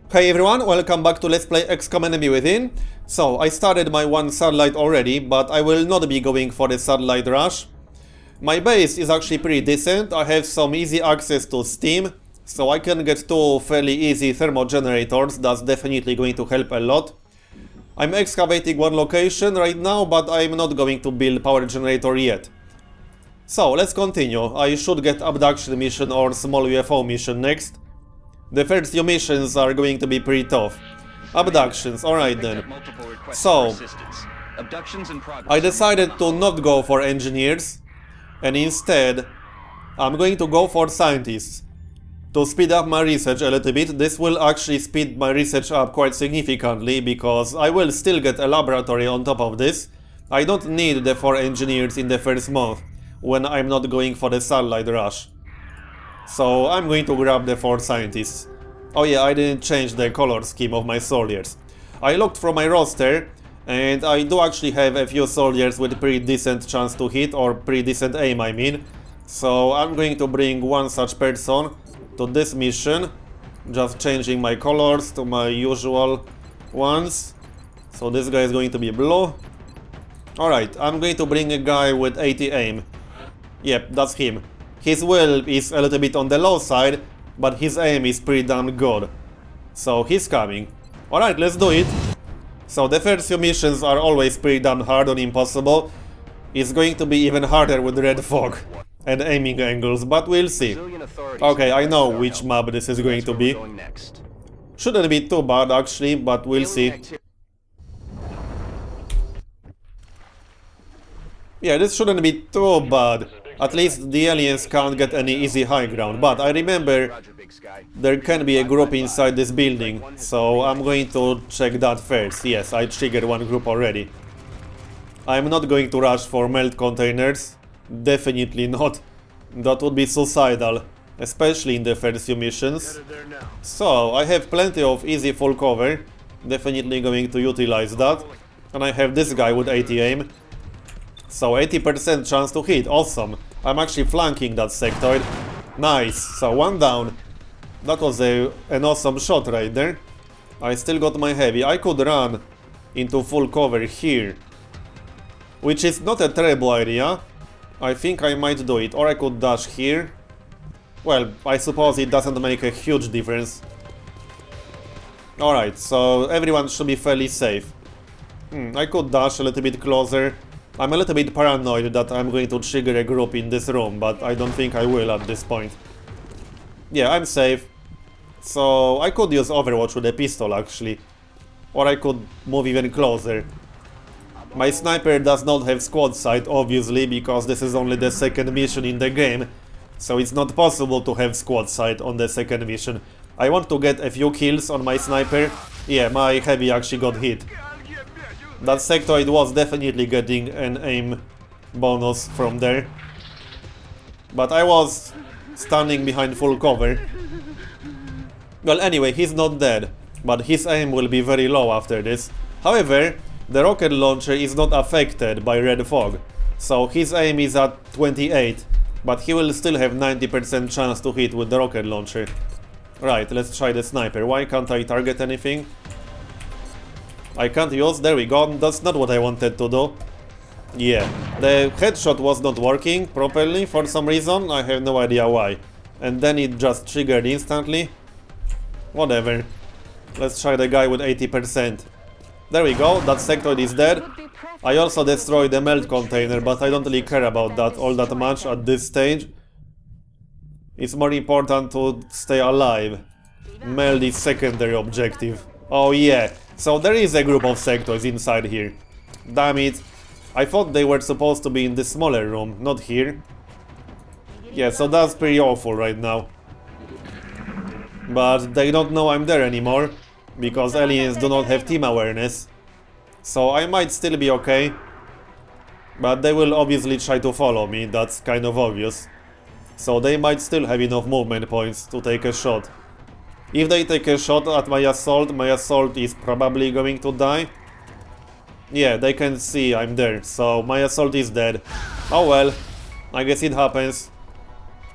Hey everyone, welcome back to Let's Play XCOM Enemy Within. So, I started my one satellite already, but I will not be going for the satellite rush. My base is actually pretty decent. I have some easy access to steam, so I can get two fairly easy thermal generators. That's definitely going to help a lot. I'm excavating one location right now, but I'm not going to build power generator yet. So, let's continue. I should get abduction mission or small UFO mission next. The first few missions are going to be pretty tough. Abductions, alright then. So, I decided to not go for engineers, and instead, I'm going to go for scientists. To speed up my research a little bit, this will actually speed my research up quite significantly, because I will still get a laboratory on top of this. I don't need the 4 engineers in the first month, when I'm not going for the satellite rush. So I'm going to grab the 4 scientists. Oh yeah, I didn't change the color scheme of my soldiers. I looked from my roster, and I do actually have a few soldiers with pretty decent chance to hit, or pretty decent aim I mean. So I'm going to bring one such person to this mission, just changing my colors to my usual ones. So this guy is going to be blue. Alright, I'm going to bring a guy with 80 aim. Yep, that's him. His will is a little bit on the low side, but his aim is pretty damn good. So he's coming. Alright, let's do it. So the first few missions are always pretty damn hard on impossible. It's going to be even harder with red fog and aiming angles, but we'll see. Okay, I know which map this is going to be. Shouldn't be too bad actually, but we'll see. Yeah, this shouldn't be too bad. At least the aliens can't get any easy high ground, but I remember there can be a group inside this building, so I'm going to check that first. Yes, I triggered one group already. I'm not going to rush for melt containers, definitely not. That would be suicidal, especially in the first few missions. So, I have plenty of easy full cover, definitely going to utilize that. And I have this guy with 80 aim. So 80% chance to hit, awesome. I'm actually flanking that sectoid. Nice, so one down. That was an awesome shot right there. I still got my heavy. I could run into full cover here, which is not a terrible idea. I think I might do it, or I could dash here. Well, I suppose it doesn't make a huge difference. Alright, so everyone should be fairly safe. I could dash a little bit closer. I'm a little bit paranoid that I'm going to trigger a group in this room, but I don't think I will at this point. Yeah, I'm safe. So I could use Overwatch with a pistol actually. Or I could move even closer. My sniper does not have squad sight obviously, because this is only the second mission in the game. So it's not possible to have squad sight on the second mission. I want to get a few kills on my sniper. Yeah, my heavy actually got hit. That sectoid was definitely getting an aim bonus from there. But I was standing behind full cover. Well, anyway, he's not dead, but his aim will be very low after this. However, the rocket launcher is not affected by red fog, so his aim is at 28, but he will still have 90% chance to hit with the rocket launcher. Right, let's try the sniper. Why can't I target anything? I can't use, there we go, that's not what I wanted to do. Yeah, the headshot was not working properly for some reason, I have no idea why. And then it just triggered instantly. Whatever. Let's try the guy with 80%. There we go, that sectoid is dead. I also destroyed the melt container, but I don't really care about that all that much at this stage. It's more important to stay alive. Melt is secondary objective. Oh yeah. So there is a group of sectoids inside here. Damn it. I thought they were supposed to be in this smaller room, not here. Yeah, so that's pretty awful right now. But they don't know I'm there anymore, because aliens do not have team awareness. So I might still be okay. But they will obviously try to follow me, that's kind of obvious. So they might still have enough movement points to take a shot. If they take a shot at my assault is probably going to die. Yeah, they can see I'm there, so my assault is dead. Oh well, I guess it happens.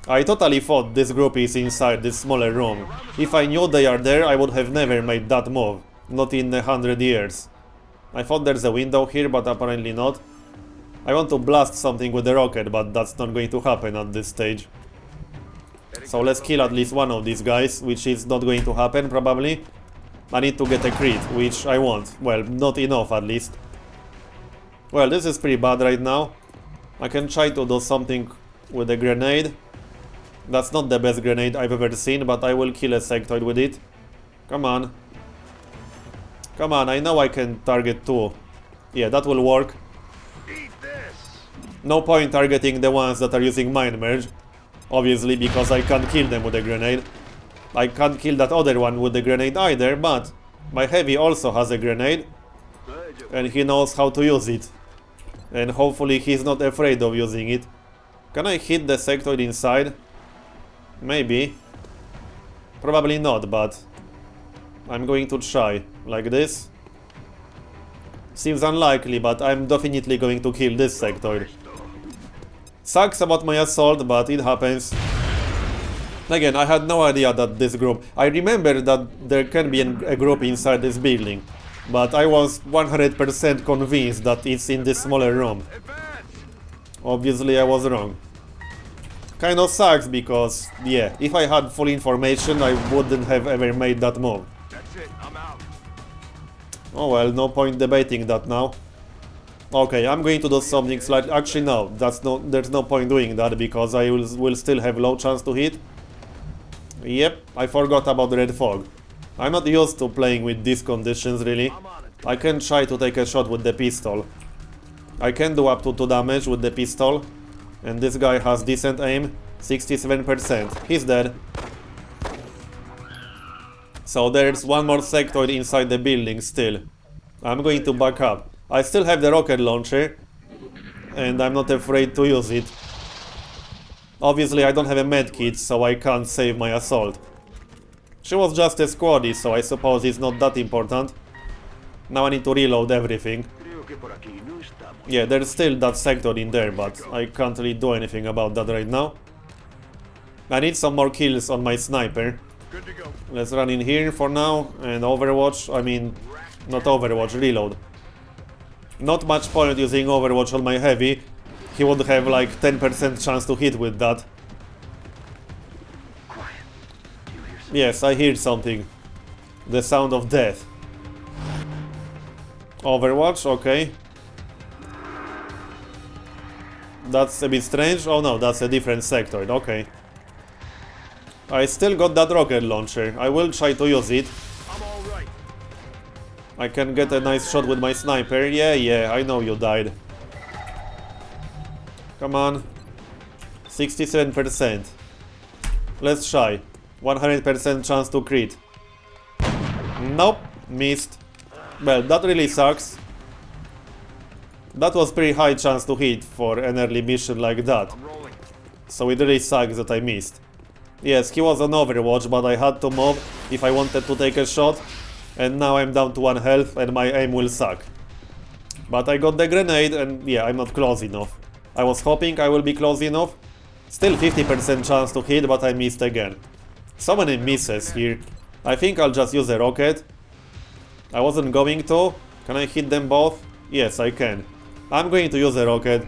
I totally thought this group is inside this smaller room. If I knew they are there, I would have never made that move. Not in 100 years. I thought there's a window here, but apparently not. I want to blast something with the rocket, but that's not going to happen at this stage. So let's kill at least one of these guys, which is not going to happen, probably. I need to get a crit, which I want. Well, not enough, at least. Well, this is pretty bad right now. I can try to do something with a grenade. That's not the best grenade I've ever seen, but I will kill a sectoid with it. Come on. Come on, I know I can target two. Yeah, that will work. No point targeting the ones that are using Mind Merge. Obviously, because I can't kill them with a grenade. I can't kill that other one with the grenade either, but my heavy also has a grenade. And he knows how to use it. And hopefully he's not afraid of using it. Can I hit the sectoid inside? Maybe. Probably not, but I'm going to try. Like this. Seems unlikely, but I'm definitely going to kill this sectoid. Sucks about my assault, but it happens. Again, I had no idea that this group... I remember that there can be a group inside this building, but I was 100% convinced that it's in this smaller room. Obviously, I was wrong. Kind of sucks because, yeah, if I had full information, I wouldn't have ever made that move. Oh well, no point debating that now. Okay, I'm going to do something slightly... Actually, no, there's no point doing that because I will still have low chance to hit. Yep, I forgot about the red fog. I'm not used to playing with these conditions, really. I can try to take a shot with the pistol. I can do up to 2 damage with the pistol. And this guy has decent aim, 67%. He's dead. So there's one more sectoid inside the building still. I'm going to back up. I still have the rocket launcher. And I'm not afraid to use it. Obviously I don't have a medkit, so I can't save my assault. She was just a squaddy, so I suppose it's not that important. Now I need to reload everything. Yeah, there's still that sector in there, but I can't really do anything about that right now. I need some more kills on my sniper. Let's run in here for now, and Overwatch, I mean, not Overwatch, reload. Not much point using Overwatch on my heavy. He would have like 10% chance to hit with that. Yes, I hear something. The sound of death. Overwatch, okay. That's a bit strange. Oh no, that's a different sectoid, okay. I still got that rocket launcher. I will try to use it. I can get a nice shot with my sniper. Yeah, I know you died. Come on. 67%. Let's try. 100% chance to crit. Nope, missed. Well, that really sucks. That was pretty high chance to hit for an early mission like that. So it really sucks that I missed. Yes, he was on Overwatch, but I had to move if I wanted to take a shot. And now I'm down to 1 health and my aim will suck. But I got the grenade and yeah, I'm not close enough. I was hoping I will be close enough. Still 50% chance to hit, but I missed again. So many misses here. I think I'll just use a rocket. I wasn't going to. Can I hit them both? Yes, I can. I'm going to use a rocket.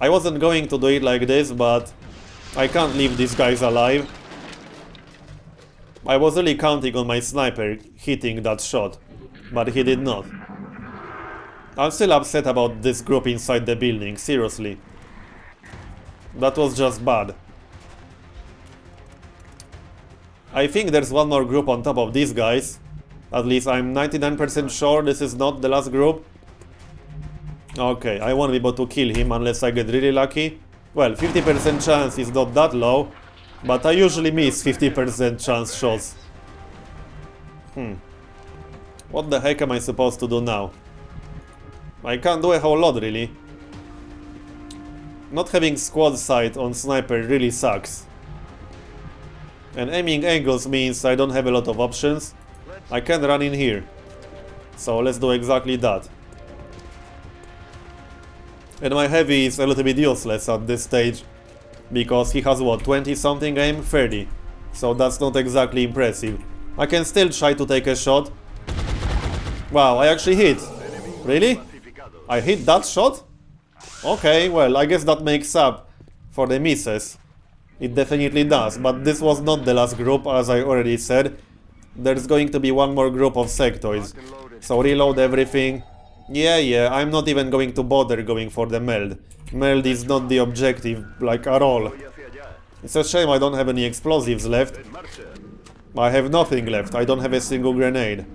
I wasn't going to do it like this, but I can't leave these guys alive. I was really counting on my sniper hitting that shot, but he did not. I'm still upset about this group inside the building, seriously. That was just bad. I think there's one more group on top of these guys. At least I'm 99% sure this is not the last group. Okay, I won't be able to kill him unless I get really lucky. Well, 50% chance is not that low, but I usually miss 50% chance shots. What the heck am I supposed to do now? I can't do a whole lot, really. Not having squad sight on sniper really sucks. And aiming angles means I don't have a lot of options. I can run in here. So let's do exactly that. And my heavy is a little bit useless at this stage. because he has what, 20 something aim? 30. So that's not exactly impressive. I can still try to take a shot. Wow, I actually hit. Really? I hit that shot? Okay, well, I guess that makes up for the misses. It definitely does, but this was not the last group, as I already said. There's going to be one more group of sectoids. So reload everything. Yeah, I'm not even going to bother going for the meld. Meld is not the objective, like, at all. It's a shame I don't have any explosives left. I have nothing left, I don't have a single grenade.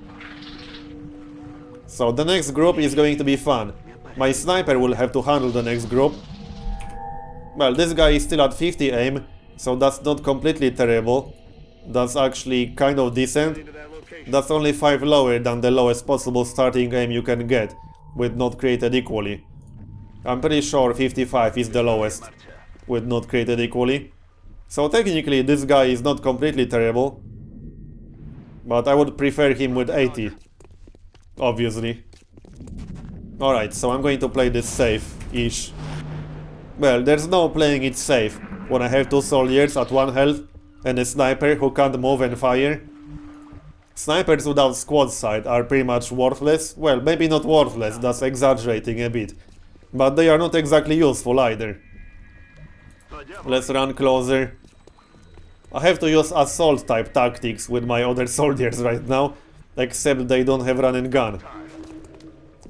So the next group is going to be fun. My sniper will have to handle the next group. Well, this guy is still at 50 aim, so that's not completely terrible. That's actually kind of decent. That's only 5 lower than the lowest possible starting aim you can get, with not created equally. I'm pretty sure 55 is the lowest, with not created equally. So technically this guy is not completely terrible, but I would prefer him with 80, obviously. Alright, so I'm going to play this safe-ish. Well, there's no playing it safe when I have 2 soldiers at 1 health and a sniper who can't move and fire. Snipers without squad sight are pretty much worthless. Well, maybe not worthless, that's exaggerating a bit. But they are not exactly useful either. Let's run closer. I have to use assault type tactics with my other soldiers right now, except they don't have run and gun.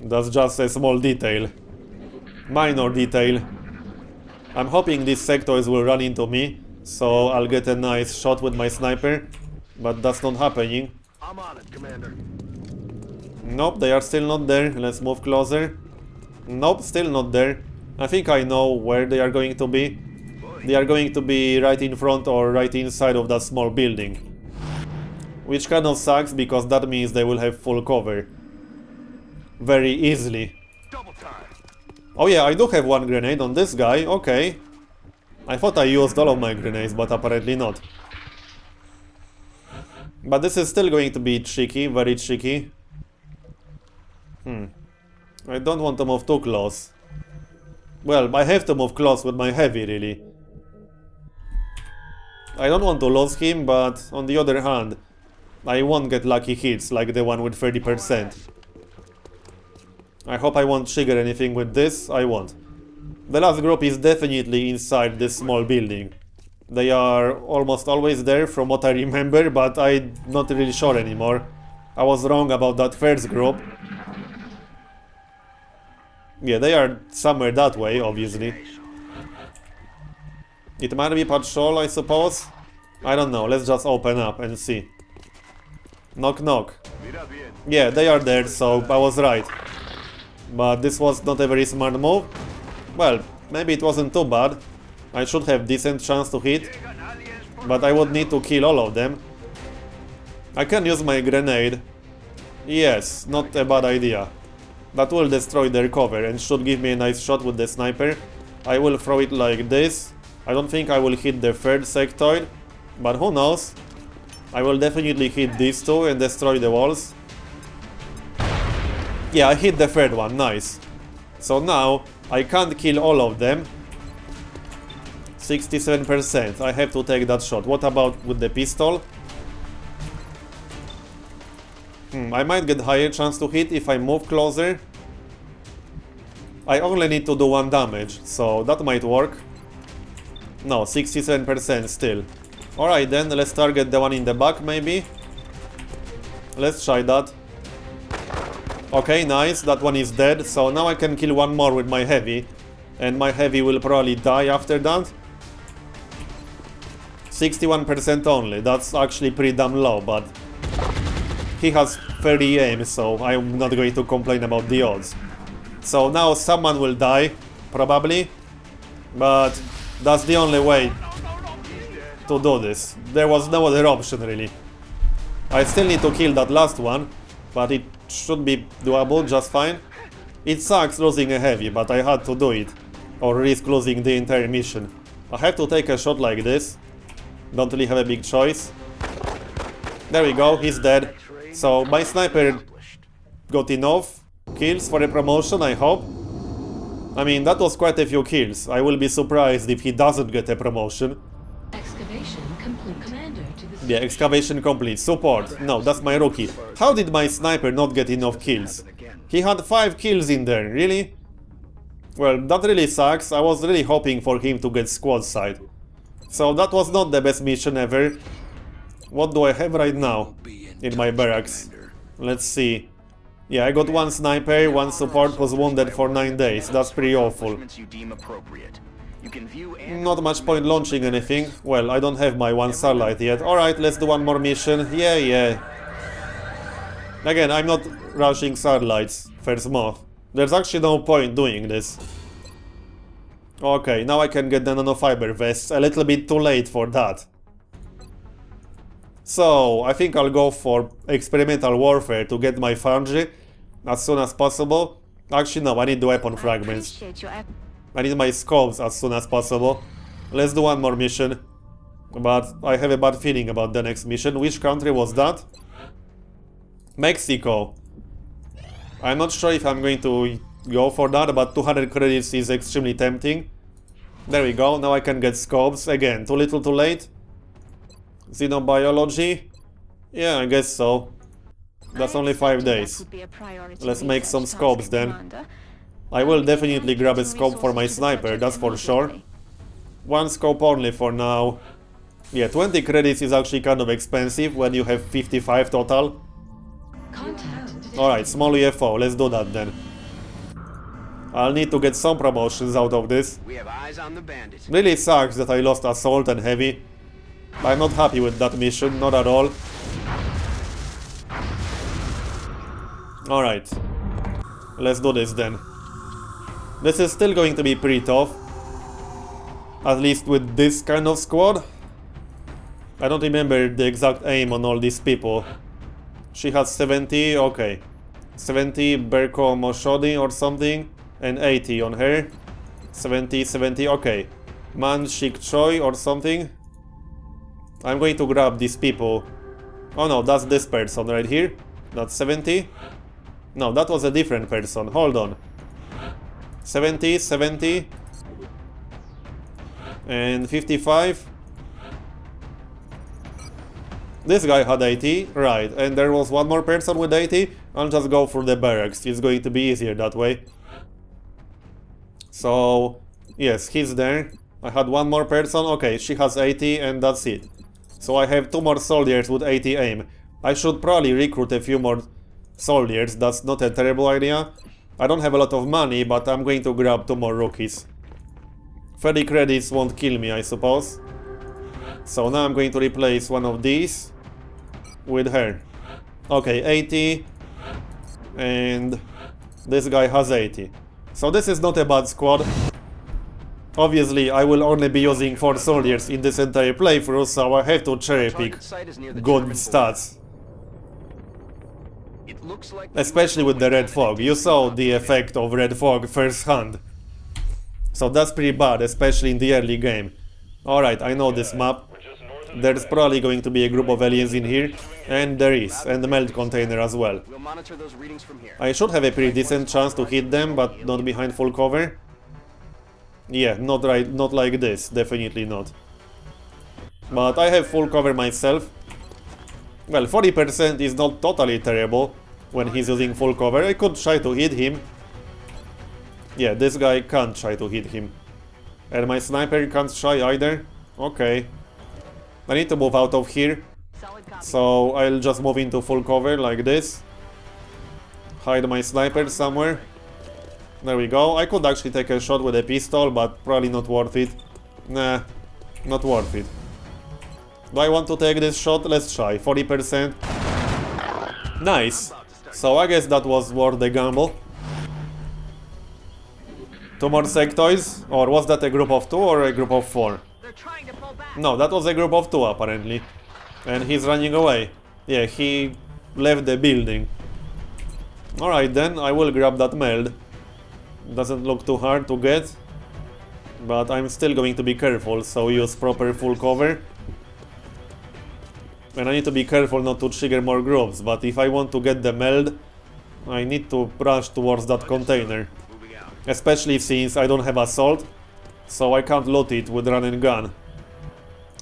That's just a small detail. Minor detail. I'm hoping these sectoids will run into me, so I'll get a nice shot with my sniper, but that's not happening. I'm on it, Commander. Nope, they are still not there. Let's move closer. Nope, still not there. I think I know where they are going to be. They are going to be right in front or right inside of that small building. Which kind of sucks, because that means they will have full cover. Very easily. Double time. Oh yeah, I do have 1 grenade on this guy, okay. I thought I used all of my grenades, but apparently not. But this is still going to be tricky, very tricky. I don't want to move too close. Well, I have to move close with my heavy, really. I don't want to lose him, but on the other hand, I won't get lucky hits like the one with 30%. I hope I won't trigger anything with this. I won't. The last group is definitely inside this small building. They are almost always there from what I remember, but I'm not really sure anymore. I was wrong about that first group. Yeah, they are somewhere that way, obviously. It might be patrol, I suppose. I don't know, let's just open up and see. Knock knock. Yeah, they are there, so I was right. But this was not a very smart move. Well, maybe it wasn't too bad. I should have decent chance to hit, but I would need to kill all of them. I can use my grenade. Yes, not a bad idea. That will destroy their cover and should give me a nice shot with the sniper. I will throw it like this. I don't think I will hit the third sectoid, but who knows. I will definitely hit these two and destroy the walls. Yeah, I hit the third one, nice. So now, I can't kill all of them. 67%, I have to take that shot. What about with the pistol? I might get higher chance to hit if I move closer. I only need to do 1 damage, so that might work. No, 67% still. Alright then, let's target the one in the back maybe. Let's try that. Okay, nice, that one is dead, so now I can kill 1 more with my heavy. And my heavy will probably die after that. 61% only, that's actually pretty damn low, but he has 30 aim, so I'm not going to complain about the odds. So now someone will die, probably, but that's the only way to do this. There was no other option, really. I still need to kill that last one, but it should be doable just fine. It sucks losing a heavy, but I had to do it, or risk losing the entire mission. I have to take a shot like this. Don't really have a big choice. There we go, he's dead. So my sniper got enough kills for a promotion, I hope. I mean, that was quite a few kills. I will be surprised if he doesn't get a promotion. Excavation complete. Commander to the Yeah, excavation complete. Support. No, that's my rookie. How did my sniper not get enough kills? He had 5 kills in there, really? Well, that really sucks. I was really hoping for him to get squad side. So that was not the best mission ever. What do I have right now in my barracks? Let's see. Yeah, I got 1 sniper, 1 support was wounded for 9 days. That's pretty awful. Not much point launching anything. Well, I don't have my 1 starlight yet. Alright, let's do 1 more mission. Yeah. Again, I'm not rushing starlights first month. There's actually no point doing this. Okay, now I can get the nanofiber vests. A little bit too late for that. So, I think I'll go for experimental warfare to get my foundry as soon as possible. Actually, no, I need the weapon fragments. I need my scopes as soon as possible. Let's do 1 more mission. But I have a bad feeling about the next mission. Which country was that? Mexico. I'm not sure if I'm going to go for that, but 200 credits is extremely tempting. There we go, now I can get scopes. Again, too little too late. Xenobiology? Yeah, I guess so. That's only 5 days. Let's make some scopes then. I will definitely grab a scope for my sniper, that's for sure. 1 scope only for now. Yeah, 20 credits is actually kind of expensive when you have 55 total. Alright, small UFO, let's do that then. I'll need to get some promotions out of this. Really sucks that I lost assault and heavy. I'm not happy with that mission, not at all. Alright. Let's do this then. This is still going to be pretty tough. At least with this kind of squad. I don't remember the exact aim on all these people. She has 70, okay. 70 Berko Moshodi or something. And 80 on her. 70, okay. Man Shik Choi or something. I'm going to grab these people. Oh no, that's this person right here. That's 70. No, that was a different person. Hold on. 70. And 55. This guy had 80, right, and there was 1 more person with 80. I'll just go through the barracks, it's going to be easier that way. So, yes, he's there. I had 1 more person, okay, she has 80 and that's it. So I have 2 more soldiers with 80 aim. I should probably recruit a few more soldiers, that's not a terrible idea. I don't have a lot of money, but I'm going to grab 2 more rookies. 30 credits won't kill me, I suppose. So now I'm going to replace one of these with her. Okay, 80. And this guy has 80. So this is not a bad squad. Obviously, I will only be using 4 soldiers in this entire playthrough, so I have to cherry pick good stats. Especially with the red fog. You saw the effect of red fog firsthand. So that's pretty bad, especially in the early game. Alright, I know this map. There's probably going to be a group of aliens in here. And there is, and the melt container as well. I should have a pretty decent chance to hit them, but not behind full cover. Yeah, not like this, definitely not. But I have full cover myself. Well, 40% is not totally terrible when he's using full cover. I could try to hit him. Yeah, this guy can't try to hit him. And my sniper can't try either. Okay. I need to move out of here. So I'll just move into full cover like this. Hide my sniper somewhere. There we go. I could actually take a shot with a pistol, but probably not worth it. Nah, not worth it. Do I want to take this shot? Let's try. 40%. Nice. So I guess that was worth the gamble. 2 more sectoids? Or was that a group of 2 or a group of 4? No, that was a group of 2 apparently. And he's running away. Yeah, he left the building. Alright then, I will grab that meld. Doesn't look too hard to get. But I'm still going to be careful, so use proper full cover. And I need to be careful not to trigger more groups, but if I want to get the meld, I need to rush towards that container. Especially since I don't have assault, so I can't loot it with run and gun.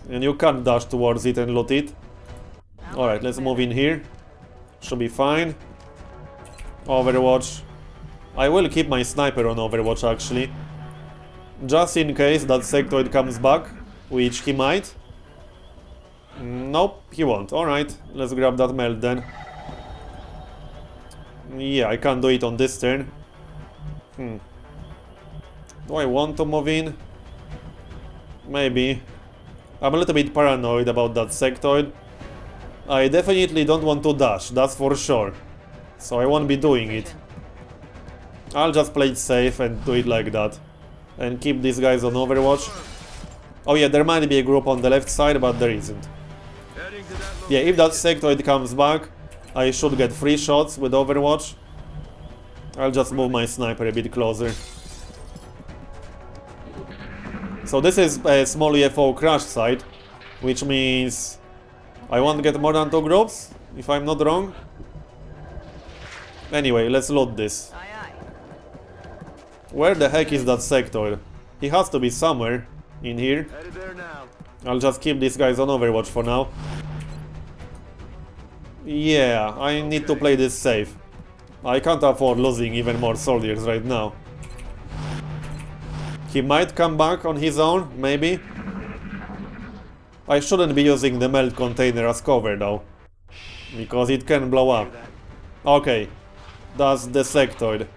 And you can't dash towards it and loot it. Alright, let's move in here. Should be fine. Overwatch. I will keep my sniper on Overwatch actually. Just in case that sectoid comes back, which he might. Nope, he won't. Alright, let's grab that melt then. Yeah, I can't do it on this turn. Do I want to move in? Maybe. I'm a little bit paranoid about that sectoid. I definitely don't want to dash, that's for sure. So I won't be doing it. I'll just play it safe and do it like that. And keep these guys on Overwatch. Oh yeah, there might be a group on the left side, but there isn't. Yeah, if that sectoid comes back, I should get 3 shots with Overwatch. I'll just move my sniper a bit closer. So this is a small UFO crash site, which means I won't get more than 2 groups, if I'm not wrong. Anyway, let's load this. Where the heck is that sectoid? He has to be somewhere in here. Headed there now. I'll just keep these guys on Overwatch for now. Yeah, I need to play this safe. I can't afford losing even more soldiers right now. He might come back on his own, maybe. I shouldn't be using the melt container as cover though, because it can blow up. Okay, that's the sectoid.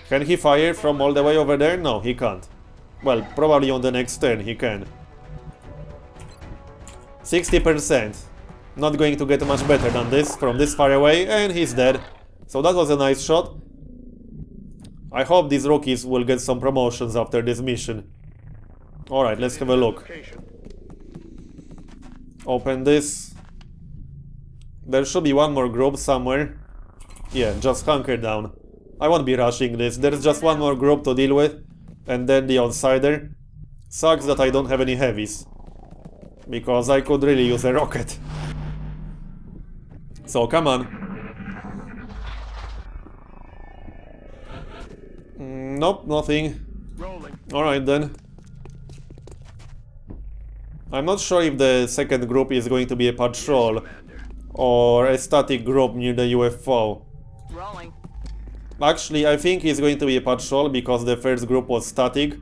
Can he fire from all the way over there? No, he can't. Well, probably on the next turn he can. 60%. Not going to get much better than this from this far away, and he's dead. So that was a nice shot. I hope these rookies will get some promotions after this mission. Alright, let's have a look. Open this. There should be one more group somewhere. Yeah, just hunker down. I won't be rushing this. There's just one more group to deal with, and then the outsider. Sucks that I don't have any heavies, because I could really use a rocket. So come on. Nope, nothing. Alright then. I'm not sure if the second group is going to be a patrol or a static group near the UFO. Actually, I think it's going to be a patrol because the first group was static.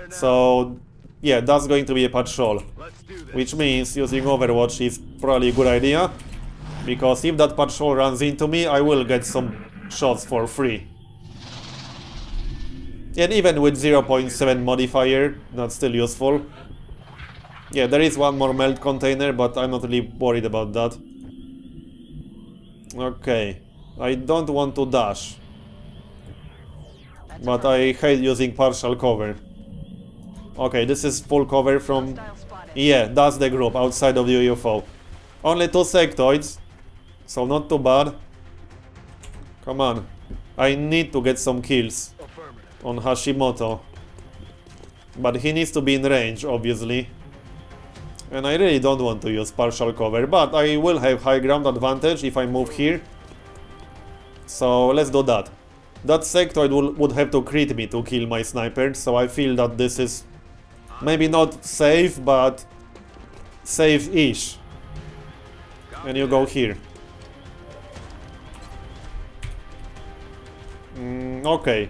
So, yeah, that's going to be a patrol. Which means using Overwatch is probably a good idea. Because if that patrol runs into me, I will get some shots for free. And even with 0.7 modifier, that's still useful. Yeah, there is one more melt container, but I'm not really worried about that. Okay, I don't want to dash. But I hate using partial cover. Okay, this is full cover from... Yeah, that's the group outside of the UFO. Only 2 sectoids, so not too bad. Come on, I need to get some kills on Hashimoto. But he needs to be in range, obviously. And I really don't want to use partial cover, but I will have high ground advantage if I move here. So let's do that. That sectoid would have to crit me to kill my sniper, so I feel that this is maybe not safe, but safe-ish. And you go here. Okay,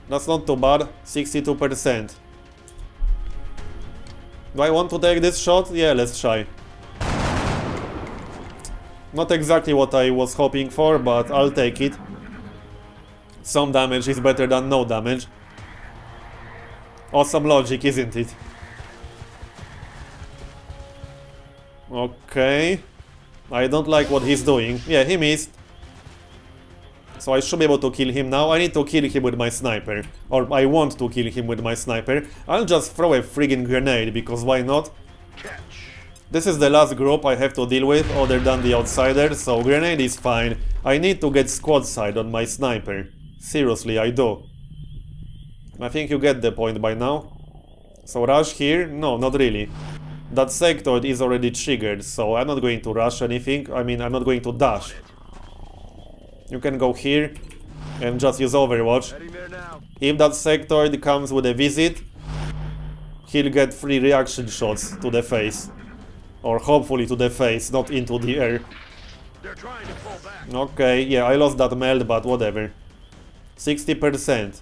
that's not too bad, 62%. Do I want to take this shot? Yeah, let's try. Not exactly what I was hoping for, but I'll take it. Some damage is better than no damage. Awesome logic, isn't it? Okay. I don't like what he's doing. Yeah, he missed. So I should be able to kill him now. I need to kill him with my sniper. Or I want to kill him with my sniper. I'll just throw a friggin' grenade, because why not? This is the last group I have to deal with, other than the outsider, so grenade is fine. I need to get squad side on my sniper. Seriously, I do. I think you get the point by now. So rush here? No, not really. That sectoid is already triggered, so I'm not going to rush anything. I mean, I'm not going to dash. You can go here and just use Overwatch. here now. If that sectoid comes with a visit, he'll get 3 reaction shots to the face. Or hopefully to the face, not into the air. They're trying to pull back. Okay, yeah, I lost that meld, but whatever. 60%.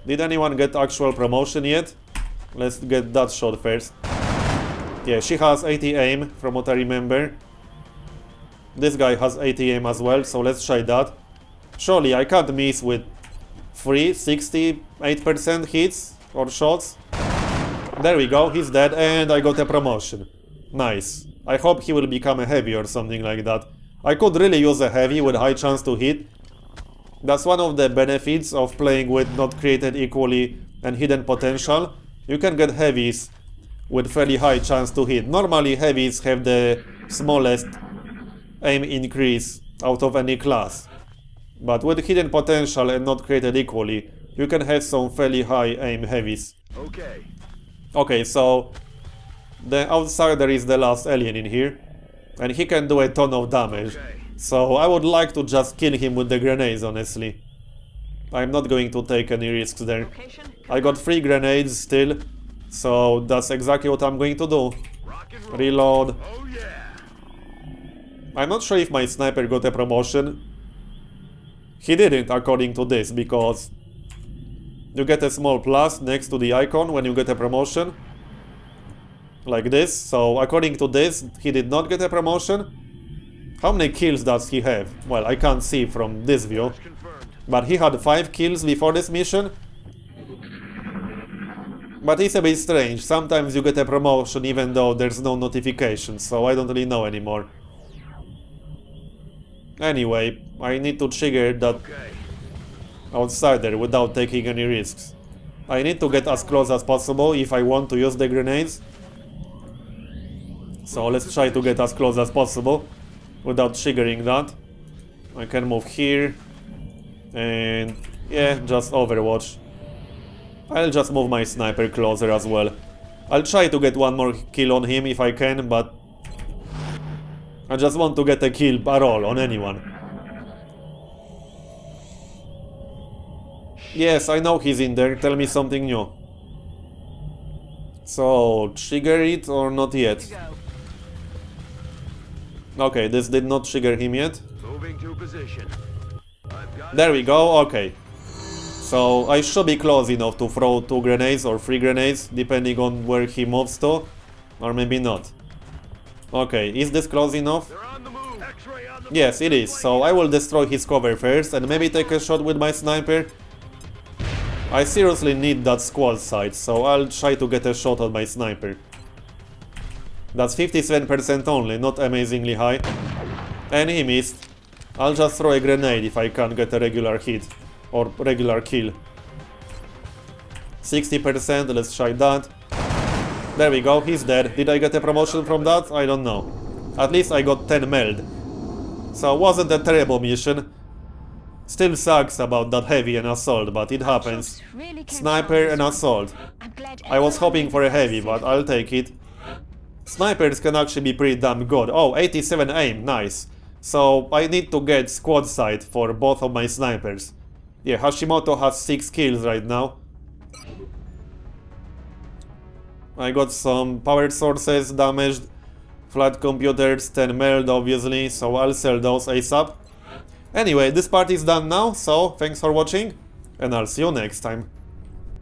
Did anyone get actual promotion yet? Let's get that shot first. Yeah, she has 80 aim, from what I remember. This guy has 80 aim as well, so let's try that. Surely I can't miss with 68% hits or shots. There we go, he's dead, and I got a promotion. Nice. I hope he will become a heavy or something like that. I could really use a heavy with high chance to hit. That's one of the benefits of playing with not created equally and hidden potential. You can get heavies with fairly high chance to hit. Normally heavies have the smallest aim increase out of any class. But with hidden potential and not created equally, you can have some fairly high aim heavies. Okay. Okay, so the outsider is the last alien in here, and he can do a ton of damage. Okay. So I would like to just kill him with the grenades, honestly. I'm not going to take any risks there. I got 3 grenades still, so that's exactly what I'm going to do. Rock and roll. Reload. Oh yeah. I'm not sure if my sniper got a promotion. He didn't, according to this, because you get a small plus next to the icon when you get a promotion. Like this. So according to this, he did not get a promotion. How many kills does he have? Well, I can't see from this view. Confirmed. But he had 5 kills before this mission. But it's a bit strange. Sometimes you get a promotion even though there's no notification, so I don't really know anymore. Anyway, I need to trigger that Okay. outsider without taking any risks. I need to get as close as possible if I want to use the grenades. So let's try to get as close as possible without triggering that. I can move here. And yeah, just Overwatch. I'll just move my sniper closer as well. I'll try to get one more kill on him if I can, but I just want to get a kill at all on anyone. Yes, I know he's in there. Tell me something new. So, trigger it or not yet? Okay, this did not trigger him yet. Moving to position. I've got There we go, okay. So I should be close enough to throw 2 grenades or 3 grenades, depending on where he moves to. Or maybe not. Okay, is this close enough? They're on the move. X-ray on the Yes, it is. So I will destroy his cover first and maybe take a shot with my sniper. I seriously need that squad sight, so I'll try to get a shot at my sniper. That's 57% only, not amazingly high. And he missed. I'll just throw a grenade if I can't get a regular hit. Or regular kill. 60%, let's try that. There we go, he's dead. Did I get a promotion from that? I don't know. At least I got 10 meld. So wasn't a terrible mission. Still sucks about that heavy and assault, but it happens. Sniper and assault. I was hoping for a heavy, but I'll take it. Snipers can actually be pretty damn good. Oh, 87 aim, nice. So I need to get squad sight for both of my snipers. Yeah, Hashimoto has 6 kills right now. I got some power sources damaged. Flat computers, 10 meld obviously, so I'll sell those ASAP. Anyway, this part is done now, so thanks for watching, and I'll see you next time.